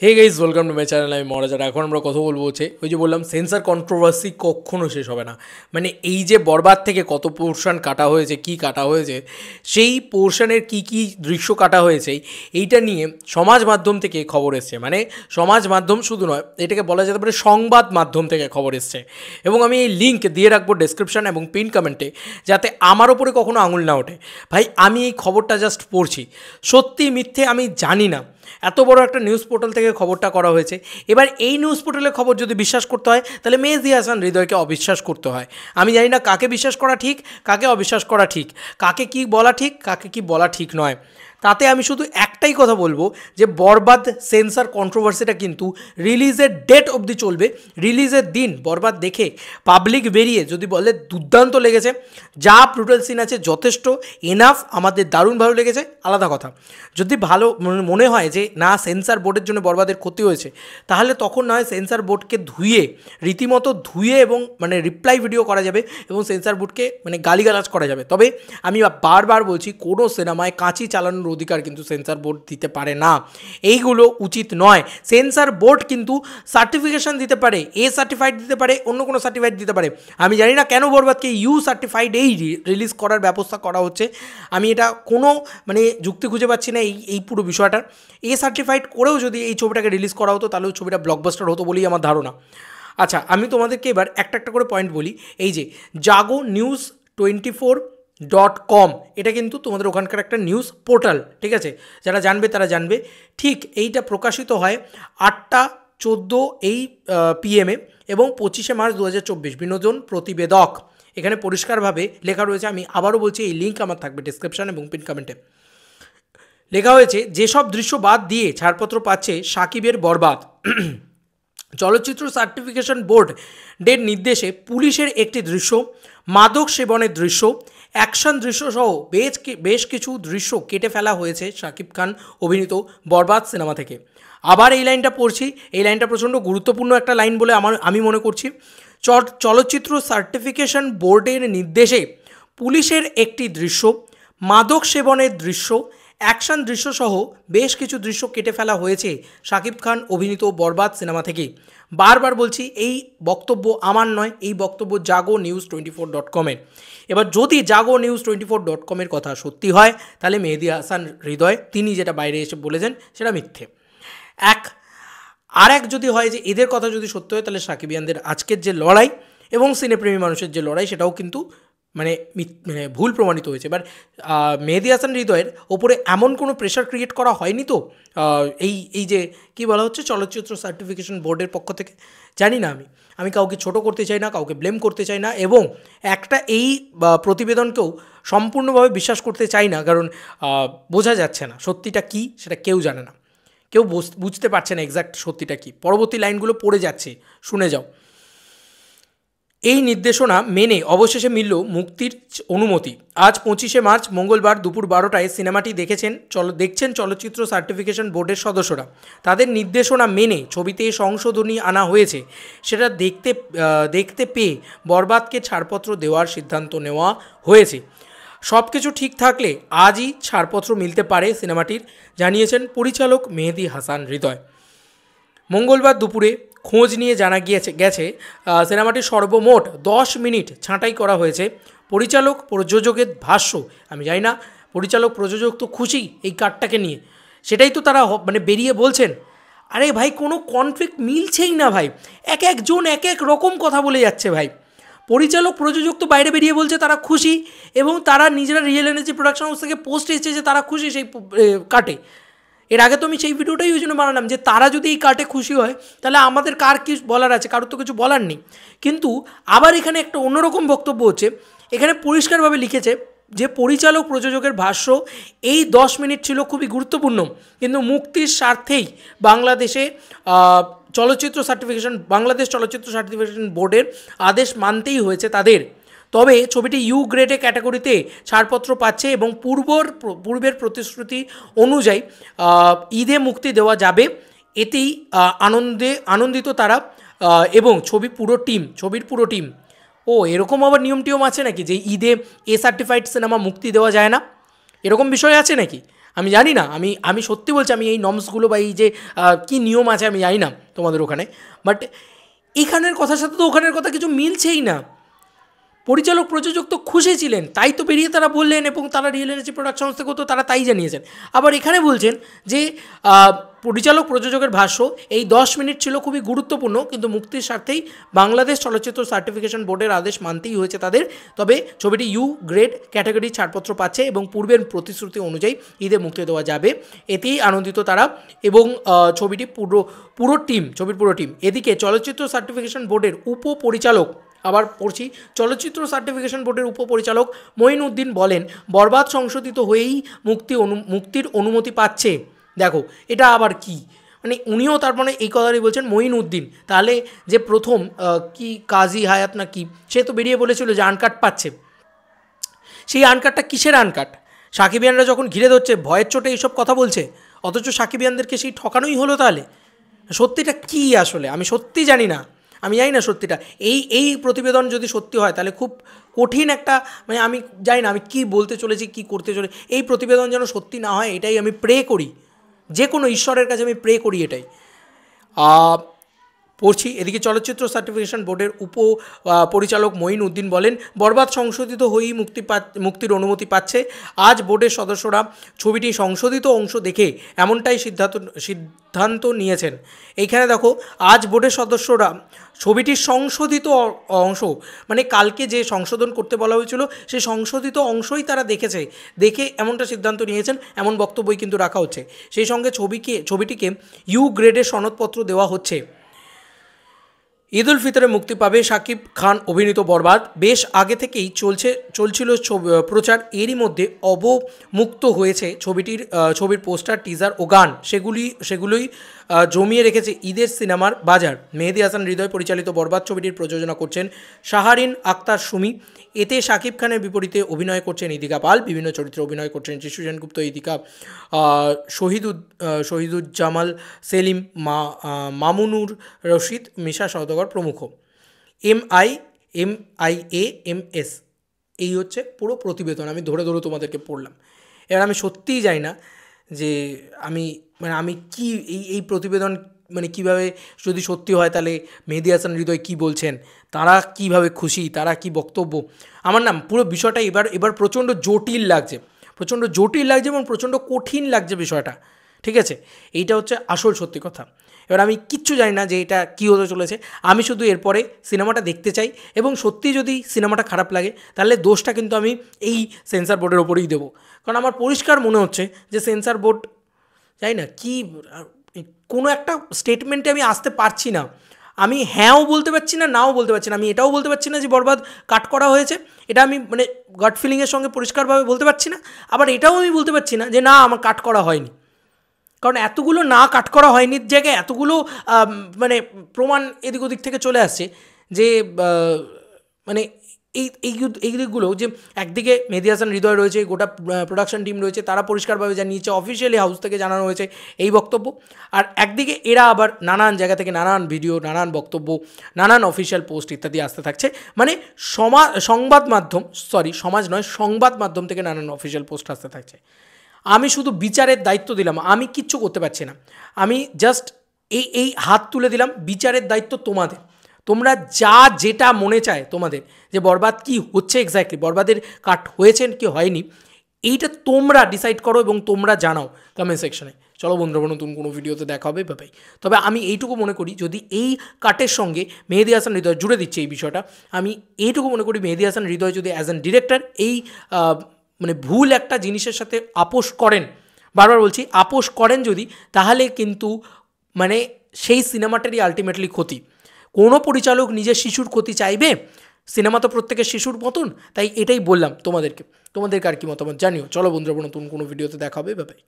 Hey guys welcome to my channel. আমি মহারাজার। এখন আমরা কথা বলবো হচ্ছে ওই যে বললাম সেন্সার কন্ট্রোভার্সি কখনো শেষ হবে না। মানে এই যে বরবাদ থেকে কত পোর্শন কাটা হয়েছে, কি কাটা হয়েছে, সেই পোর্শনের কি দৃশ্য কাটা হয়েছে, এইটা নিয়ে সমাজ মাধ্যম থেকে খবর এসছে। মানে সমাজ মাধ্যম শুধু নয়, এটাকে বলা যেতে পারে সংবাদ মাধ্যম থেকে খবর এসছে। এবং আমি এই লিঙ্ক দিয়ে রাখবো ডেসক্রিপশন এবং পিন কমেন্টে, যাতে আমার ওপরে কখনো আঙুল না ওঠে। ভাই আমি এই খবরটা জাস্ট পড়ছি, সত্যি মিথ্যে আমি জানি না। এত বড় একটা নিউজ পোর্টাল থেকে খবরটা করা হয়েছে। এবার এই নিউজ পোর্টালের খবর যদি বিশ্বাস করতে হয়, তাহলে মেহেদী হাসান হৃদয়কে অবিশ্বাস করতে হয়। আমি জানি না কাকে বিশ্বাস করা ঠিক, কাকে অবিশ্বাস করা ঠিক, কাকে কি বলা ঠিক, কাকে কি বলা ঠিক নয়। তাতে আমি শুধু একটাই কথা বলবো যে বরবাদ সেন্সার কন্ট্রোভার্সিটা কিন্তু রিলিজের ডেট অবধি চলবে। রিলিজের দিন বরবাদ দেখে পাবলিক বেরিয়ে যদি বলে দুর্দান্ত লেগেছে, যা ব্রুটাল সিন আছে যথেষ্ট এনাফ, আমাদের দারুণ ভালো লেগেছে, আলাদা কথা। যদি ভালো মনে হয় যে না সেন্সার বোর্ডের জন্য বরবাদের ক্ষতি হয়েছে, তাহলে তখন নয় সেন্সার বোর্ডকে ধুয়ে, রীতিমতো ধুয়ে এবং মানে রিপ্লাই ভিডিও করা যাবে এবং সেন্সার বোর্ডকে মানে গালিগালাজ করা যাবে। তবে আমি বারবার বলছি, কোনো সিনেমায় কাঁচি চালানোর অধিকার কিন্তু সেন্সার বোর্ড দিতে পারে না। এইগুলো উচিত নয়। সেন্সার বোর্ড কিন্তু সার্টিফিকেশান দিতে পারে, এ সার্টিফাইড দিতে পারে, অন্য কোনো সার্টিফাইড দিতে পারে। আমি জানি না কেন বরবাদকে ইউ সার্টিফাইড এই রিলিজ করার ব্যবস্থা করা হচ্ছে। আমি এটা কোনো মানে যুক্তি খুঁজে পাচ্ছি না এই পুরো বিষয়টার। এ সার্টিফাইড করেও যদি এই ছবিটাকে রিলিজ করা হতো, তাহলেও ছবিটা ব্লকবাস্টার হতো বলেই আমার ধারণা। আচ্ছা, আমি তোমাদেরকে এবার একটা একটা করে পয়েন্ট বলি। এই যে জাগো নিউজ 24.com, এটা কিন্তু তোমাদের ওখানকার একটা নিউজ পোর্টাল, ঠিক আছে? যারা জানবে তারা জানবে। ঠিক এইটা প্রকাশিত হয় 8টা 14 এই PM-এ এবং 25শে মার্চ 2024। বিনোদন প্রতিবেদক, এখানে পরিষ্কারভাবে লেখা রয়েছে। আমি আবারও বলছি, এই লিঙ্ক আমার থাকবে ডেসক্রিপশন এবং পিন কমেন্টে। লেখা হয়েছে, যেসব দৃশ্য বাদ দিয়ে ছাড়পত্র পাচ্ছে সাকিবের বরবাদ। চলচ্চিত্র সার্টিফিকেশন বোর্ডের নির্দেশে পুলিশের একটি দৃশ্য, মাদক সেবনের দৃশ্য, অ্যাকশন দৃশ্য সহ বেশ কিছু দৃশ্য কেটে ফেলা হয়েছে শাকিব খান অভিনীত বরবাদ সিনেমা থেকে। আবার এই লাইনটা পড়ছি, এই লাইনটা প্রচণ্ড গুরুত্বপূর্ণ একটা লাইন বলে আমি মনে করছি। চলচ্চিত্র সার্টিফিকেশন বোর্ডের নির্দেশে পুলিশের একটি দৃশ্য, মাদক সেবনের দৃশ্য, অ্যাকশন দৃশ্যসহ বেশ কিছু দৃশ্য কেটে ফেলা হয়েছে শাকিব খান অভিনীত বরবাদ সিনেমা থেকে। বারবার বলছি, এই বক্তব্য আমার নয়, এই বক্তব্য জাগো নিউজ 24.com-এর। এবার যদি জাগো নিউজ 24.com-এর কথা সত্যি হয়, তাহলে মেহেদী হাসান হৃদয় তিনি যেটা বাইরে এসে বলেছেন সেটা মিথ্যে। আর এক যদি হয় যে এদের কথা যদি সত্য হয়, তাহলে সাকিবিয়ানদের আজকের যে লড়াই এবং সিনেপ্রেমী মানুষের যে লড়াই, সেটাও কিন্তু মানে ভুল প্রমাণিত হয়েছে। এবার মেহেদী হাসান হৃদয়ের ওপরে এমন কোনো প্রেশার ক্রিয়েট করা হয়নি তো এই যে কী বলা হচ্ছে চলচ্চিত্র সার্টিফিকেশন বোর্ডের পক্ষ থেকে? জানি না। আমি কাউকে ছোট করতে চাই না, কাউকে ব্লেম করতে চাই না, এবং একটা এই প্রতিবেদনকেও সম্পূর্ণভাবে বিশ্বাস করতে চাই না, কারণ বোঝা যাচ্ছে না সত্যিটা কী, সেটা কেউ জানে না, কেউ বুঝতে পারছে না এক্স্যাক্ট সত্যিটা কী। পরবর্তী লাইনগুলো পড়ে যাচ্ছে, শুনে যাও। এই নির্দেশনা মেনে অবশেষে মিলল মুক্তির অনুমতি। আজ 25শে মার্চ মঙ্গলবার দুপুর 12টায় সিনেমাটি দেখছেন চলচ্চিত্র সার্টিফিকেশন বোর্ডের সদস্যরা। তাদের নির্দেশনা মেনে ছবিতে সংশোধনী আনা হয়েছে, সেটা দেখতে পেয়ে বরবাদকে ছাড়পত্র দেওয়ার সিদ্ধান্ত নেওয়া হয়েছে। সব কিছু ঠিক থাকলে আজই ছাড়পত্র মিলতে পারে সিনেমাটির, জানিয়েছেন পরিচালক মেহেদী হাসান হৃদয়। মঙ্গলবার দুপুরে খোঁজ নিয়ে জানা গেছে সিনেমাটির সর্বমোট 10 মিনিট ছাঁটাই করা হয়েছে। পরিচালক প্রযোজকের ভাষ্য, আমি জানি না পরিচালক প্রযোজক তো খুশি এই কাটটাকে নিয়ে, সেটাই তো তারা মানে বেরিয়ে বলছেন। আরে ভাই, কোনো কনফ্লিক্ট মিলছেই না ভাই, একজন এক রকম কথা বলে যাচ্ছে ভাই। পরিচালক প্রযোজক তো বাইরে বেরিয়ে বলছে তারা খুশি, এবং তারা নিজেরা রিয়েল এনার্জি প্রোডাকশন হাউস থেকে পোস্ট এসেছে যে তারা খুশি সেই কাটে। এর আগে তো আমি সেই ভিডিওটাই ওই জন্য বানালাম যে তারা যদি এই কাটে খুশি হয়, তাহলে আমাদের কার কী বলার আছে? কারোর তো কিছু বলার নেই। কিন্তু আবার এখানে একটা অন্যরকম বক্তব্য হচ্ছে। এখানে পরিষ্কারভাবে লিখেছে যে পরিচালক প্রযোজকের ভাষ্য, এই 10 মিনিট ছিল খুবই গুরুত্বপূর্ণ, কিন্তু মুক্তির স্বার্থেই বাংলাদেশ চলচ্চিত্র সার্টিফিকেশন বোর্ডের আদেশ মানতেই হয়েছে তাদের। তবে ছবিটি ইউ গ্রেডে ক্যাটাগরিতে ছাড়পত্র পাচ্ছে এবং পূর্বের প্রতিশ্রুতি অনুযায়ী ঈদে মুক্তি দেওয়া যাবে। এতেই আনন্দিত তারা এবং ছবির পুরো টিম। ও এরকম আবার নিয়ম টিয়ম আছে নাকি যে ঈদে সার্টিফাইড সিনেমা মুক্তি দেওয়া যায় না? এরকম বিষয় আছে নাকি? আমি জানি না, আমি সত্যি বলছি, আমি এই নর্মসগুলো বা এই যে কী নিয়ম আছে আমি জানি না তোমাদের ওখানে, বাট এখানের কথার সাথে তো ওখানের কথা কিছু মিলছেই না। পরিচালক প্রযোজক তো খুশি ছিলেন, তাই তো বেরিয়ে তারা বললেন, এবং তারা রিয়েল এনার্জি প্রোডাকশন সংস্থা করতো তারা তাই জানিয়েছেন। আবার এখানে বলছেন যে পরিচালক প্রযোজকের ভাষ্য, এই 10 মিনিট ছিল খুবই গুরুত্বপূর্ণ, কিন্তু মুক্তির স্বার্থেই বাংলাদেশ চলচ্চিত্র সার্টিফিকেশন বোর্ডের আদেশ মানতেই হয়েছে তাদের। তবে ছবিটি ইউ গ্রেড ক্যাটাগরি ছাড়পত্র পাচ্ছে এবং পূর্বের প্রতিশ্রুতি অনুযায়ী ঈদে মুক্তি দেওয়া যাবে, এতেই আনন্দিত তারা এবং ছবিটি ছবির পুরো টিম। এদিকে চলচ্চিত্র সার্টিফিকেশন বোর্ডের উপপরিচালক, আবার পড়ছি, চলচ্চিত্র সার্টিফিকেশন বোর্ডের উপপরিচালক মঈনউদ্দিন বলেন, বরবাদ সংশোধিত হয়েই মুক্তির অনুমতি পাচ্ছে। দেখো এটা আবার কি, মানে উনিও তার মানে এই কথাই বলছেন মঈনউদ্দিন, তাহলে যে প্রথম কি কাজী হায়াত না কি, সে তো বেরিয়ে বলেছিল যে আনকাট পাচ্ছে। সেই আনকাটটা কিসের আনকাট? সাকিবিয়ানরা যখন ঘিরে ধরছে ভয়ের চোটে এইসব কথা বলছে, অথচ সাকিবিয়ানদেরকে সেই ঠকানোই হলো। তাহলে সত্যিটা কি আসলে আমি সত্যি জানি না, আমি জানি না সত্যিটা। এই প্রতিবেদন যদি সত্যি হয় তাহলে খুব কঠিন একটা, মানে আমি জানি না আমি কী বলতে চলেছি, কী করতে চলে, এই প্রতিবেদন যেন সত্যি না হয় এটাই আমি প্রে করি, যে কোনো ঈশ্বরের কাছে আমি প্রে করি এটাই। পড়ছি, এদিকে চলচ্চিত্র সার্টিফিকেশন বোর্ডের পরিচালক মঈনউদ্দিন বলেন, বরবাদ সংশোধিত হয়েই মুক্তির অনুমতি পাচ্ছে। আজ বোর্ডের সদস্যরা ছবিটি সংশোধিত অংশ দেখে এমনটাই সিদ্ধান্ত নিয়েছেন। এইখানে দেখো, আজ বোর্ডের সদস্যরা ছবিটির সংশোধিত অংশ, মানে কালকে যে সংশোধন করতে বলা হয়েছিল সেই সংশোধিত অংশই তারা দেখে এমনটা সিদ্ধান্ত নিয়েছেন, এমন বক্তব্যই কিন্তু রাখা হচ্ছে। সেই সঙ্গে ছবিটিকে ইউ গ্রেডের সনদপত্র দেওয়া হচ্ছে। ঈদ উল ফিতরে মুক্তি পাবে শাকিব খান অভিনীত বরবাদ। বেশ আগে থেকেই চলছিল প্রচার, এরই মধ্যে অবমুক্ত হয়েছে ছবির পোস্টার, টিজার ও গান, সেগুলোই জমিয়ে রেখেছে ঈদের সিনেমার বাজার। মেহেদী হাসান হৃদয় পরিচালিত বরবাদ ছবিটির প্রযোজনা করছেন শাহরিন আক্তার সুমি। এতে শাকিব খানের বিপরীতে অভিনয় করছেন ইদিকা পাল, বিভিন্ন চরিত্রে অভিনয় করছেন যিশু সেনগুপ্ত, ইদিকা, শহীদুজ্জামাল সেলিম, মামুনুর রশিদ, মিশা সওদাগর প্রমুখ। MIAMS এই হচ্ছে পুরো প্রতিবেদন, আমি ধরে তোমাদেরকে পড়লাম। এবার আমি সত্যিই জানি না যে আমি কি এই প্রতিবেদন মানে কীভাবে, যদি সত্যি হয় তাহলে মেহেদী হাসান হৃদয় কী বলছেন, তারা কীভাবে খুশি, তারা কি বক্তব্য। আমার না পুরো বিষয়টা এবার প্রচণ্ড জটিল লাগছে এবং প্রচণ্ড কঠিন লাগছে বিষয়টা, ঠিক আছে? এইটা হচ্ছে আসল সত্যি কথা। এবার আমি কিচ্ছু জানি না যে এটা কী হতে চলেছে, আমি শুধু এরপরে সিনেমাটা দেখতে চাই, এবং সত্যি যদি সিনেমাটা খারাপ লাগে তাহলে দোষটা কিন্তু আমি এই সেন্সর বোর্ডের ওপরেই দেবো, কারণ আমার পরিষ্কার মনে হচ্ছে যে সেন্সর বোর্ড, জানি না কি, কোনো একটা স্টেটমেন্টে আমি আসতে পারছি না। আমি হ্যাঁও বলতে পারছি না, নাও বলতে পারছি না। আমি এটাও বলতে পারছি না যে বরবাদ কাট করা হয়েছে, এটা আমি মানে গট ফিলিংয়ের সঙ্গে পরিষ্কারভাবে বলতে পারছি না। আবার এটাও আমি বলতে পারছি না যে না, আমার কাট করা হয়নি, কারণ এতগুলো না কাট করা হয়নি জায়গায় এতগুলো মানে প্রমাণ এদিক ওদিক থেকে চলে আসছে যে মানে এই দিকগুলো, যে একদিকে মেহেদী হাসান হৃদয় রয়েছে, গোটা প্রোডাকশন টিম রয়েছে, তারা পরিষ্কারভাবে জানিয়েছে, অফিসিয়ালি হাউস থেকে জানানো হয়েছে এই বক্তব্য, আর একদিকে এরা আবার নানান জায়গা থেকে নানান ভিডিও, নানান বক্তব্য, নানান অফিসিয়াল পোস্ট ইত্যাদি আসতে থাকছে। মানে সংবাদ মাধ্যম থেকে নানান অফিসিয়াল পোস্ট আসতে থাকছে। আমি শুধু বিচারের দায়িত্ব দিলাম, আমি কিচ্ছু করতে পারছি না, আমি জাস্ট এই হাত তুলে দিলাম, বিচারের দায়িত্ব তোমাদের। তোমরা যেটা মনে চায় তোমাদের, যে বরবাদ কি হচ্ছে এক্স্যাক্টলি, বরবাদের কাট হয়েছে কি হয়নি, এইটা তোমরা ডিসাইড করো এবং তোমরা জানাও কমেন্ট সেকশনে। চলো বন্ধুরা, নতুন কোনো ভিডিওতে দেখা হবে, বাই। তবে আমি এইটুকু মনে করি, যদি এই কাটের সঙ্গে মেহেদী হাসান হৃদয় জুড়ে দিচ্ছে এই বিষয়টা, আমি এইটুকু মনে করি মেহেদী হাসান হৃদয় যদি অ্যাজ অ্যান ডিরেক্টর এই মানে ভুল একটা জিনিসের সাথে আপোষ করেন, বারবার বলছি আপোষ করেন যদি, তাহলে কিন্তু মানে সেই সিনেমাটারই আলটিমেটলি ক্ষতি। কোনো পরিচালক নিজের শিশুর ক্ষতি চাইবে? সিনেমা তো প্রত্যেকের শিশুর মতন, তাই এটাই বললাম তোমাদেরকে আর কি মতামত জানিও। চলো বন্ধুরা, নতুন কোনো ভিডিওতে দেখা হবে, বাই।